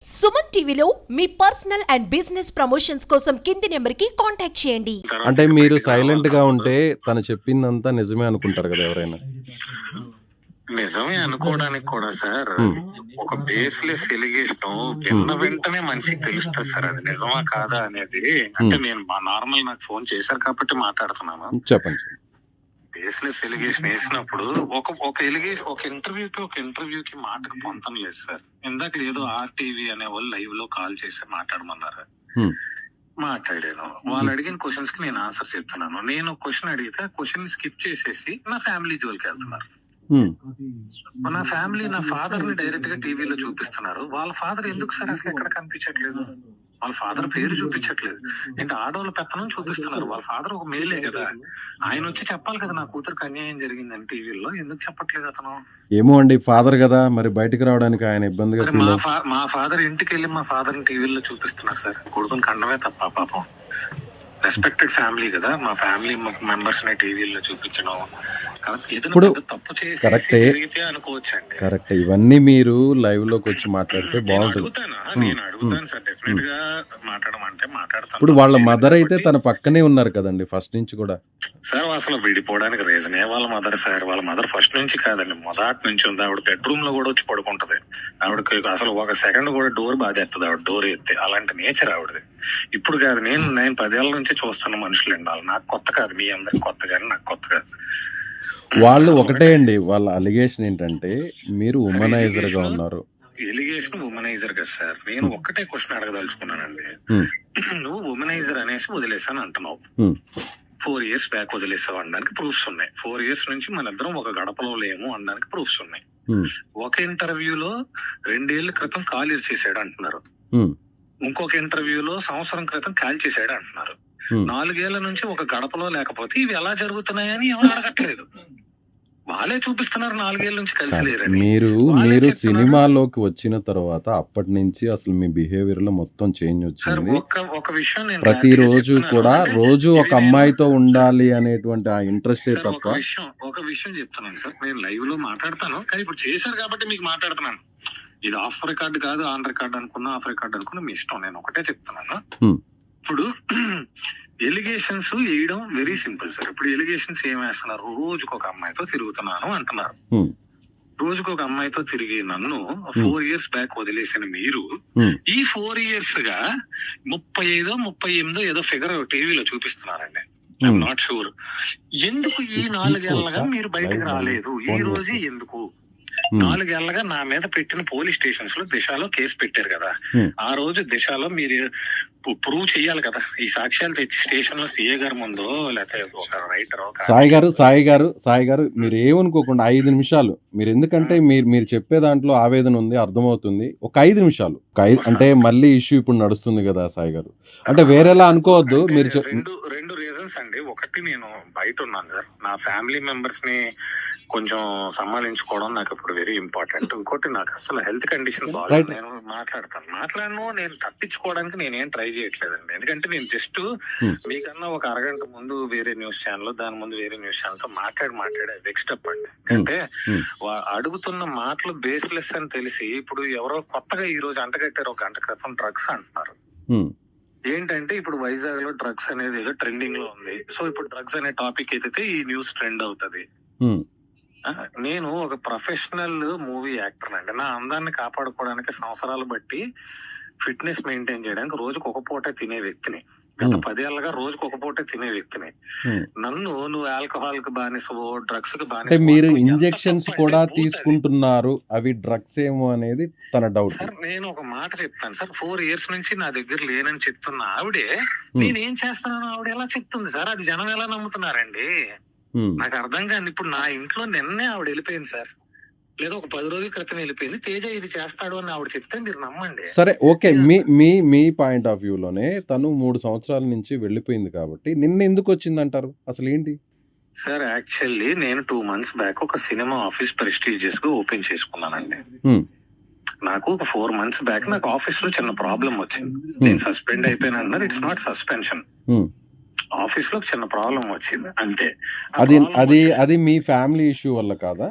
సుమన్ టీవీలో మీ personal and business promotions కోసం కింది నెంబర్కి కాంటాక్ట్ చేయండి. అంటే మీరు సైలెంట్ గా ఉంటే తను చెప్పిందంతా నిజమే అనుకుంటారు కదా ఎవరైనా. నిజమే అనుకోవడానికి కూడా సార్ ఒక బేస్లెస్ ఎలిగేషన్ విన్న వెంటనే మనిషికి తెలుస్తుంది సార్ అది నిజమా కాదా అనేది. అంటే నేను నార్మల్ నాకు ఫోన్ చేశారు కాబట్టి మాట్లాడుతున్నాను. చెప్పండి. బేస్లెస్ ఎలిగేషన్ వేసినప్పుడు ఒక ఎలిగేషన్ ఒక ఇంటర్వ్యూకి మాటకు పొంతం లేదు సార్. ఇందాక ఏదో ఆర్టీవీ అనే వాళ్ళు లైవ్ లో కాల్ చేసి మాట్లాడమన్నారు. మాట్లాడాను. వాళ్ళు అడిగిన క్వశ్చన్స్ కి నేను ఆన్సర్ చెప్తున్నాను. నేను క్వశ్చన్ అడిగితే క్వశ్చన్ స్కిప్ చేసేసి నా ఫ్యామిలీ జోలికి వెళ్తున్నారు. నా ఫ్యామిలీ నా ఫాదర్ ని డైరెక్ట్ గా టీవీలో చూపిస్తున్నారు. వాళ్ళ ఫాదర్ ఎందుకు సార్ అసలు ఎక్కడ కనిపించట్లేదు? వాళ్ళ ఫాదర్ పేరు చూపించట్లేదు. ఏంటి ఆడవాళ్ళ పెత్తనం చూపిస్తున్నారు. వాళ్ళ ఫాదర్ ఒక మేలే కదా, ఆయన వచ్చి చెప్పాలి కదా నా కూతురికి అన్యాయం జరిగిందని టీవీలో. ఎందుకు చెప్పట్లేదు అతను? ఏమో అండి, ఫాదర్ కదా, మరి బయటకు రావడానికి ఆయన ఇబ్బందిగా. మా ఫాదర్ ఇంటికి వెళ్ళి మా ఫాదర్ ని టీవీలో చూపిస్తున్నారు సార్. కొడుకుని కండమే తప్ప పాపం. రెస్పెక్టెడ్ ఫ్యామిలీ కదా, మా ఫ్యామిలీ మెంబర్స్ ని టీవీలో చూపించడం ఇప్పుడు తప్పు చేసి అనుకోవచ్చండి. కరెక్ట్. ఇవన్నీ మీరు లైవ్ లోకి వచ్చి మాట్లాడితే బాగుంటుంది. నేను అడుగుతాను సార్, డెఫినెట్ గా మాట్లాడమంటే మాట్లాడతాను. ఇప్పుడు వాళ్ళ మదర్ అయితే తన పక్కనే ఉన్నారు కదండి ఫస్ట్ నుంచి కూడా. సార్ అసలు విడిపోవడానికి రీజనే వాళ్ళ మదర్ సార్. వాళ్ళ మదర్ ఫస్ట్ నుంచి కాదండి, మొదటి నుంచి ఉంది. ఆవిడ బెడ్రూమ్ లో కూడా వచ్చి పడుకుంటది. ఆవిడకి అసలు ఒక సెకండ్ కూడా డోర్ బాధేస్తుంది. ఆవిడ డోర్ ఎత్తే అలాంటి నేచర్ ఆవిడది. ఇప్పుడు కాదు, నేను 10 ఏళ్ల నుంచి చూస్తున్న మనుషులండి వాళ్ళు. నాకు కొత్త కాదు, మీ అందరికి కొత్త కానీ నాకు కొత్త కాదు. వాళ్ళు ఒకటే అండి, వాళ్ళ అలిగేషన్ ఏంటంటే మీరు ఉమనైజర్ గా ఉన్నారు. ఎలిగేషన్ ఉమనైజర్ కదా సార్. నేను ఒక్కటే క్వశ్చన్ అడగదలుచుకున్నానండి. నువ్వు ఉమనైజర్ అనేసి వదిలేసాను అంటున్నావు. 4 years బ్యాక్ వదిలేసావు అనడానికి ప్రూఫ్స్ ఉన్నాయి. 4 years నుంచి మన ఇద్దరం ఒక గడపలో లేము అనడానికి ప్రూఫ్స్ ఉన్నాయి. ఒక ఇంటర్వ్యూలో 2 ఏళ్ల క్రితం కాల్ చేసాడు అంటున్నారు. ఇంకొక ఇంటర్వ్యూలో సంవత్సరం క్రితం కాల్ చేసాడు అంటున్నారు. 4 ఏళ్ల నుంచి ఒక గడపలో లేకపోతే ఇవి ఎలా జరుగుతున్నాయని ఎవరు అడగట్లేదు. వాళ్ళే చూపిస్తున్నారు 4 ఏళ్ల నుంచి కలిసి లేరని. మీరు సినిమాలోకి వచ్చిన తర్వాత అప్పటి నుంచి అసలు మీ బిహేవియర్ లో మొత్తం చేంజ్ వచ్చింది. ఒక విషయం ప్రతి రోజు కూడా రోజు ఒక అమ్మాయితో ఉండాలి అనేటువంటి ఆ ఇంట్రెస్ట్ తప్ప. ఒక విషయం చెప్తున్నాను సార్, నేను లైవ్ లో మాట్లాడతాను కానీ ఇప్పుడు చేశారు కాబట్టి మీకు మాట్లాడుతున్నాను. ఇది ఆఫ్ రికార్డ్ కాదు, ఆన్ రికార్డ్ అనుకున్నా ఆఫ్ రికార్డ్ అనుకున్నా మీ ఇష్టం. నేను ఒకటే చెప్తున్నాను. ఇప్పుడు ఎలిగేషన్స్ వేయడం వెరీ సింపుల్ సార్. ఇప్పుడు ఎలిగేషన్స్ ఏం వేస్తున్నారు? రోజుకు ఒక అమ్మాయితో తిరుగుతున్నాను అంటున్నారు. రోజుకు ఒక అమ్మాయితో తిరిగి నన్ను 4 years బ్యాక్ వదిలేసిన మీరు ఈ 4 years గా 35-38 ఏదో ఫిగర్ టీవీలో చూపిస్తున్నారండి. I'm not sure. ఎందుకు ఈ 4 ఏళ్లగా మీరు బయటకు రాలేదు? ఈ రోజే ఎందుకు? 4 ఏళ్లగా నా మీద పెట్టిన పోలీస్ స్టేషన్స్ లో దిశలో కేసు పెట్టారు కదా, ఆ రోజు దిశలో మీరు ప్రూవ్ చెయ్యాలి కదా. ఈ సాక్ష్యాలు తెచ్చి స్టేషన్ లో సీఏ గారి ముందు లేకపోతే ఒక రైటర్. సాయి గారు మీరు ఏమనుకోకుండా 5 నిమిషాలు మీరు, ఎందుకంటే మీరు చెప్పే దాంట్లో ఆవేదన ఉంది, అర్థమవుతుంది. ఒక 5 నిమిషాలు అంటే మళ్ళీ ఇష్యూ ఇప్పుడు నడుస్తుంది కదా సాయి గారు, అంటే వేరేలా అనుకోవద్దు. మీరు రెండు రీజన్స్ అండి. ఒకటి, నేను బయట ఉన్నాను సార్, నా ఫ్యామిలీ మెంబర్స్ ని కొంచెం సంభాళించుకోవడం నాకు ఇప్పుడు వెరీ ఇంపార్టెంట్. ఇంకోటి, నాకు అసలు హెల్త్ కండిషన్ బాగాలేదు. నేను మాట్లాడను. నేను తప్పించుకోవడానికి నేనేం ట్రై చేయట్లేదండి. ఎందుకంటే నేను జస్ట్ మీకన్నా ఒక అరగంట ముందు వేరే న్యూస్ ఛానల్, దాని ముందు వేరే న్యూస్ ఛానల్ తో మాట్లాడే వెక్స్టప్ అండి. అంటే అడుగుతున్న మాటలు బేస్లెస్ అని తెలిసి ఇప్పుడు ఎవరో కొత్తగా ఈ రోజు అంటగట్టారు, ఒక గంట క్రితం డ్రగ్స్ అంటున్నారు. ఏంటంటే ఇప్పుడు వైజాగ్ లో డ్రగ్స్ అనేది ఏదో ట్రెండింగ్ లో ఉంది. సో ఇప్పుడు డ్రగ్స్ అనే టాపిక్ అయితే ఈ న్యూస్ ట్రెండ్ అవుతుంది. నేను ఒక ప్రొఫెషనల్ మూవీ యాక్టర్ అండి. నా అందాన్ని కాపాడుకోవడానికి సంవత్సరాలు బట్టి ఫిట్నెస్ మెయింటైన్ చేయడానికి రోజుకు ఒక పూట తినే వ్యక్తిని. గత 10 ఏళ్లుగా రోజుకు ఒక పూట తినే వ్యక్తిని నన్ను నువ్వు ఆల్కహాల్ కి బానిసవో, డ్రగ్స్ కి బానిస. మీరు ఇంజెక్షన్స్ కూడా తీసుకుంటున్నారు, అవి డ్రగ్స్ ఏమో అనేది తన డౌట్. సార్ నేను ఒక మాట చెప్తాను సార్, 4 years నుంచి నా దగ్గర లేనని చెప్తున్న ఆవిడే నేనేం చేస్తున్నానో ఆవిడ ఎలా చెప్తుంది సార్? అది జనం ఎలా నమ్ముతున్నారండి? నాకు అర్థం కాదు. ఇప్పుడు నా ఇంట్లో నిన్నే ఆవిడ వెళ్ళిపోయింది సార్, లేదా ఒక 10 రోజుల క్రితం వెళ్ళిపోయింది. తేజ ఇది చేస్తాడు అని ఆవిడ చెప్తే మీరు నమ్మండి. సరే, okay. Me point of view లోనే తను 3 సంవత్సరాల నుంచి వెళ్ళిపోయింది కాబట్టి నిన్న ఎందుకు వచ్చింది అంటారు? అసలు ఏంటి సార్? యాక్చువల్లీ నేను 2 months బ్యాక్ ఒక సినిమా ఆఫీస్ ప్రెస్టీజియస్ గా ఓపెన్ చేసుకున్నానండి. నాకు ఒక 4 months బ్యాక్ నాకు ఆఫీస్ లో చిన్న ప్రాబ్లం వచ్చింది. నేను సస్పెండ్ అయిపోయినా అన్నారు. It's not suspension. ఆఫీస్ లో చిన్న ప్రాబ్లం వచ్చింది అంతే. అది మీ ఫ్యామిలీ ఇష్యూ వల్ల కాదా?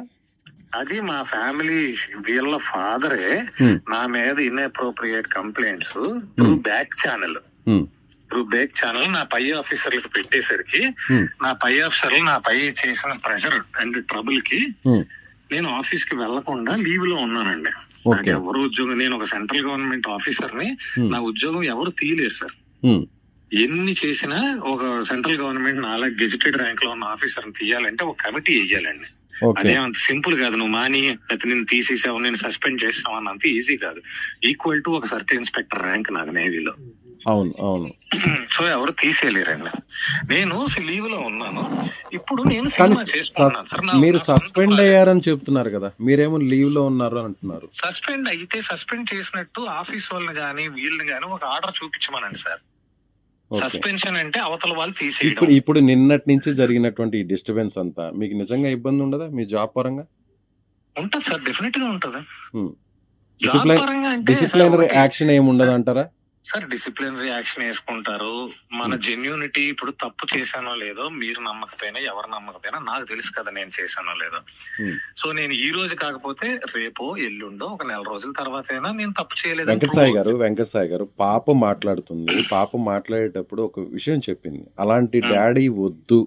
అది మా ఫ్యామిలీ వీళ్ళ ఫాదరే నా మీద inappropriate complaints through back channel నా పై ఆఫీసర్లకు పెట్టేసరికి నా పై ఆఫీసర్లు నా పై చేసిన ప్రెషర్ అండ్ ట్రబుల్ కి నేను ఆఫీస్ కి వెళ్లకుండా లీవ్ లో ఉన్నానండి. నాకు ఎవరు ఉద్యోగం, నేను ఒక సెంట్రల్ గవర్నమెంట్ ఆఫీసర్ ని, నా ఉద్యోగం ఎవరు తీయలేరు సార్. ఎన్ని చేసినా ఒక సెంట్రల్ గవర్నమెంట్ నాలా గెజిటెడ్ ర్యాంక్ లో ఉన్న ఆఫీసర్ ని తీయాలంటే ఒక కమిటీ వేయాలండి. అదేమంత సింపుల్ కాదు. నువ్వు మాని అయితే నేను తీసేసావు, నేను సస్పెండ్ చేస్తావు అన్నంత ఈజీ కాదు. ఈక్వల్ టు ఒక సర్కిల్ ఇన్స్పెక్టర్ ర్యాంక్ నాకు నేవీలో. అవును అవును. సో ఎవరు తీసేయలేరండి. నేను లీవ్ లో ఉన్నాను. ఇప్పుడు నేను సినిమా చేసుకున్నాను సార్. మీరు సస్పెండ్ అయ్యారని చెప్తున్నారు కదా, మీరేమో లీవ్ లో ఉన్నారు అంటున్నారు. సస్పెండ్ అయితే సస్పెండ్ చేసినట్టు ఆఫీస్ వాళ్ళని గానీ వీళ్ళని గానీ ఒక ఆర్డర్ చూపించమనండి సార్. సస్పెన్షన్ అంటే అవతల వాళ్ళు తీసేయడం. ఇప్పుడు నిన్నటి నుంచి జరిగినటువంటి డిస్టర్బెన్స్ అంతా మీకు నిజంగా ఇబ్బంది ఉండదా మీ జాబ్ పరంగా? ఉంటది సార్, డెఫినెట్ గా ఉంటది. డిసిప్లినరీ యాక్షన్ ఏమి ఉండదు అంటారా సార్? డిసిప్లినరీ యాక్షన్ వేసుకుంటారు. మన జెన్యూనిటీ, ఇప్పుడు తప్పు చేశానో లేదో మీరు నమ్మకపోయినా ఎవరు నమ్మకపోయినా నాకు తెలుసు కదా నేను చేశానో లేదో. సో నేను ఈ రోజు కాకపోతే రేపో ఎల్లుండో ఒక నెల రోజుల తర్వాత అయినా నేను తప్పు చేయలేదు. వెంకట సాయి గారు పాప మాట్లాడుతుంది. పాప మాట్లాడేటప్పుడు ఒక విషయం చెప్పింది, అలాంటి డాడీ వద్దు,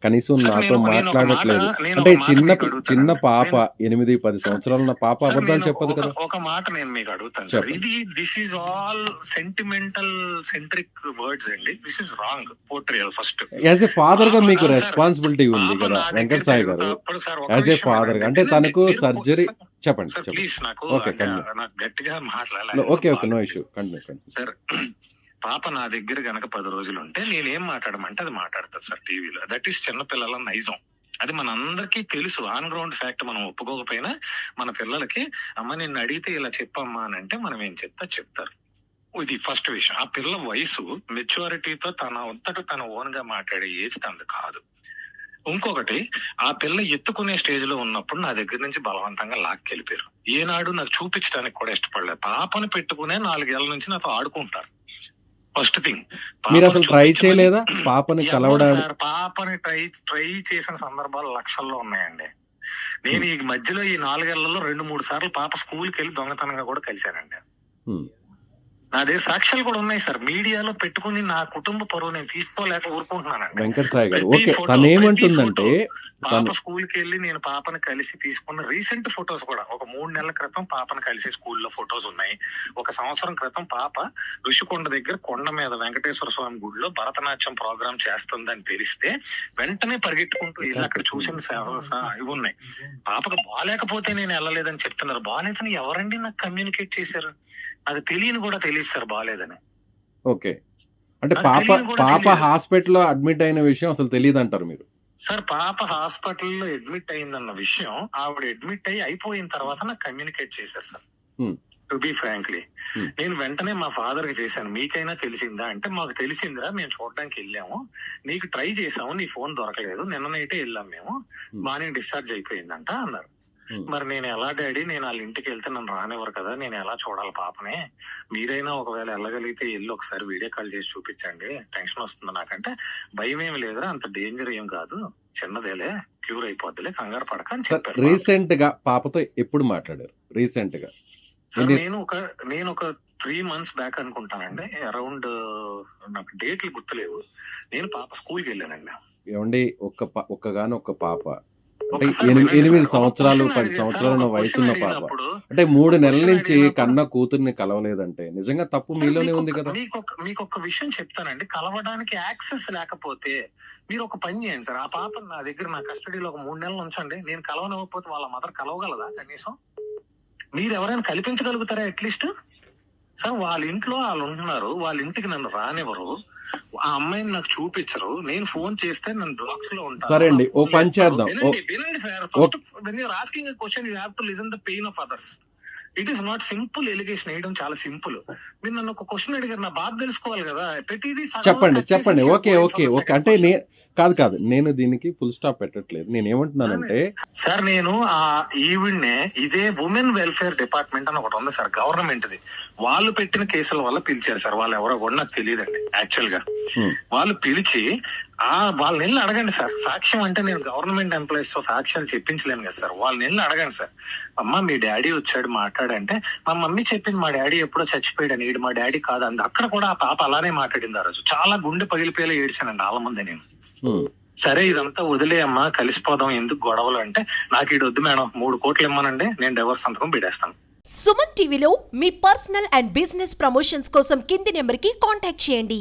కనీసం నాతో మాట్లాడట్లేదు అంటే. చిన్న పాప 8-10 సంవత్సరాల పాప అబద్ధాలు చెప్పదు కదా. ఒక మాట నేను మీకు అడుగుతాను సార్, ఇది this is all sentimental centric words అండి. This is wrong portrayal. First as a father గా మీకు రెస్పాన్సిబిలిటీ ఉంది కదా వెంకట సాయి గారు. యాజ్ ఎ ఫాదర్ గా అంటే తనకు సర్జరీ చెప్పండి ప్లీజ్. నాకు గట్టిగా మాట్లాడాలి. Okay no issue, continue sir. పాప నా దగ్గర గనక 10 రోజులు ఉంటే నేనేం మాట్లాడమంటే అది మాట్లాడతారు సార్ టీవీలో. దట్ ఈస్ చిన్నపిల్లల నైజం. అది మన అందరికీ తెలుసు, ఆన్ గ్రౌండ్ ఫ్యాక్ట్. మనం ఒప్పుకోకపోయినా మన పిల్లలకి అమ్మ నిన్ను అడిగితే ఇలా చెప్పమ్మా అని అంటే మనం ఏం చెప్తారు. ఇది ఫస్ట్ విషయం. ఆ పిల్ల వయసు మెచ్యూరిటీతో తన అంతటా తన ఓన్ గా మాట్లాడే ఏజ్ తనది కాదు. ఇంకొకటి, ఆ పిల్ల ఎత్తుకునే స్టేజ్ లో ఉన్నప్పుడు నా దగ్గర నుంచి బలవంతంగా లాక్కెళ్ళిపోయారు. ఏనాడు నాకు చూపించడానికి కూడా ఇష్టపడలేదు. పాపను పెట్టుకునే 4 ఏళ్ల నుంచి నాతో ఆడుకుంటారు. ఫస్ట్ థింగ్, మీరు అసలు ట్రై చేయలేదా పాపని కలవడానికి? పాపని ట్రై చేసిన సందర్భాలు లక్షల్లో ఉన్నాయండి. నేను ఈ మధ్యలో ఈ 4 ఏళ్లలో 2-3 సార్లు పాప స్కూల్కి వెళ్ళి దొంగతనంగా కూడా కలిశానండి. నా దగ్గర సాక్ష్యాలు కూడా ఉన్నాయి సార్. మీడియాలో పెట్టుకుని నా కుటుంబ పరువు నేను తీసుకోలేక ఊరుకుంటున్నానండి. వెంకట సాయి గారు ఓకే, తను ఏమంటుందంటే పాప స్కూల్ కి వెళ్ళి నేను పాపను కలిసి తీసుకున్న రీసెంట్ ఫొటోస్ కూడా ఒక 3 నెలల క్రితం పాపను కలిసి స్కూల్లో ఫొటోస్ ఉన్నాయి. 1 సంవత్సరం క్రితం పాప ఋషికొండ దగ్గర కొండ మీద వెంకటేశ్వర స్వామి గుడిలో భరతనాట్యం ప్రోగ్రామ్ చేస్తుందని తెలిస్తే వెంటనే పరిగెట్టుకుంటూ వెళ్ళి అక్కడ చూసిన ఇవి ఉన్నాయి. పాపకు బాగాలేకపోతే నేను వెళ్ళలేదని చెప్తున్నారు. బాగాలేదని ఎవరండి నాకు కమ్యూనికేట్ చేశారు? అది తెలియని కూడా తెలియదు సార్ బాగాలేదని. ఓకే, అంటే పాప హాస్పిటల్లో అడ్మిట్ అయిన విషయం అసలు తెలియదు అంటారు మీరు? సార్ పాప హాస్పిటల్లో అడ్మిట్ అయిందన్న విషయం ఆవిడ అడ్మిట్ అయిపోయిన తర్వాత నాకు కమ్యూనికేట్ చేశారు సార్. టు బి ఫ్రాంక్లీ నేను వెంటనే మా ఫాదర్ కి చేశాను, మీకైనా తెలిసిందా అంటే మాకు తెలిసిందిరా, మేము చూడడానికి వెళ్ళాము, నీకు ట్రై చేసాము, నీ ఫోన్ దొరకలేదు, నిన్న నైటే వెళ్ళాం మేము, మార్నింగ్ డిశ్చార్జ్ అయిపోయిందంట అన్నారు. మరి నేను ఎలా డాడీ, నేను వాళ్ళ ఇంటికి వెళ్తే నన్ను రానివ్వరు కదా, నేను ఎలా చూడాలి పాపనే, మీరైనా ఒకవేళ వెళ్ళగలిగితే వెళ్ళి ఒకసారి వీడియో కాల్ చేసి చూపించండి, టెన్షన్ వస్తుంది నాకంటే. భయం ఏమి లేదురా, అంత డేంజర్ ఏం కాదు, చిన్నదేలే, క్యూర్ అయిపోద్దిలే, కంగారు పడక అని చెప్పారు. రీసెంట్ గా పాపతో ఎప్పుడు మాట్లాడారు? రీసెంట్ గా సార్ నేను ఒక 3 months బ్యాక్ అనుకుంటానండి, అరౌండ్, నాకు డేట్లు గుర్తులేవు. నేను పాప స్కూల్కి వెళ్ళానండి. ఏమండి ఒక్క పాప అంటే 8 సంవత్సరాలు 10 సంవత్సరాల వయసున్న పాప అంటే 3 నెలల నుంచి కన్న కూతుర్ని కలవలేదంటే నిజంగా తప్పు మీలోనే ఉంది కదా. మీకు ఒక విషయం చెప్తానండి, కలవడానికి యాక్సెస్ లేకపోతే మీరు ఒక పని చేయండి సార్. ఆ పాప నా దగ్గర నా కస్టడీలో ఒక 3 నెలలు ఉంచండి. నేను కలవనివ్వకపోతే వాళ్ళ మదర్ కలవగలదా? కనీసం మీరు ఎవరైనా కల్పించగలుగుతారా అట్లీస్ట్? సార్ వాళ్ళ ఇంట్లో వాళ్ళు ఉంటున్నారు, వాళ్ళ ఇంటికి నన్ను రానివ్వరు, ఆ అమ్మాయిని నాకు చూపించరు, నేను ఫోన్ చేస్తే నన్ను బ్లాక్స్ లో ఉంటాను. సరే అండి, ఓ పని చేద్దాం. వినండి sir, first when you are asking a question you have to listen the pain of others. It is not simple. Allegation వేయడం చాలా సింపుల్. మీరు నన్ను ఒక క్వశ్చన్ అడిగారు, నా బాధ తెలుసుకోవాలి కదా, ప్రతిదీ చెప్పండి. ఓకే అంటే కాదు నేను దీనికి ఫుల్ స్టాప్ పెట్టట్లేదు. నేను ఏమంటున్నానంటే సార్, నేను ఆ ఈవిడ్నే ఇదే ఉమెన్ వెల్ఫేర్ డిపార్ట్మెంట్ అని ఒకటి ఉంది సార్, గవర్నమెంట్ ది, వాళ్ళు పెట్టిన కేసుల వల్ల పిలిచారు సార్. వాళ్ళు ఎవరో కూడా నాకు తెలియదండి యాక్చువల్ గా. వాళ్ళు పిలిచి వాళ్ళని వెళ్ళి అడగండి సార్. సాక్ష్యం అంటే నేను గవర్నమెంట్ ఎంప్లాయీస్ తో సాక్ష్యాలు చెప్పించలేను కదా సార్. వాళ్ళని వెళ్ళి అడగండి సార్. అమ్మ మీ డాడీ వచ్చాడు మాట్లాడంటే మా మమ్మీ చెప్పింది మా డాడీ ఎప్పుడో చచ్చిపోయాడని, ఈడు మా డాడీ కాదండి. అక్కడ కూడా ఆ పాప అలానే మాట్లాడింది ఆ రోజు. చాలా గుండె పగిలిపోయేలా ఏడ్చానండి వాళ్ళ ముందే నేను. సరే ఇదంతా వదిలేయమ్మా, కలిసిపోదాం, ఎందుకు గొడవలు అంటే, నాకు ఈడు వద్దు మేడం, 3 కోట్లు ఇమ్మనండి, నేను డివోర్స్ సంతకం పెట్టేస్తాను. సుమన్ టీవీలో మీ పర్సనల్ అండ్ బిజినెస్ ప్రమోషన్స్ కోసం కింది నెంబర్కి కాంటాక్ట్ చేయండి.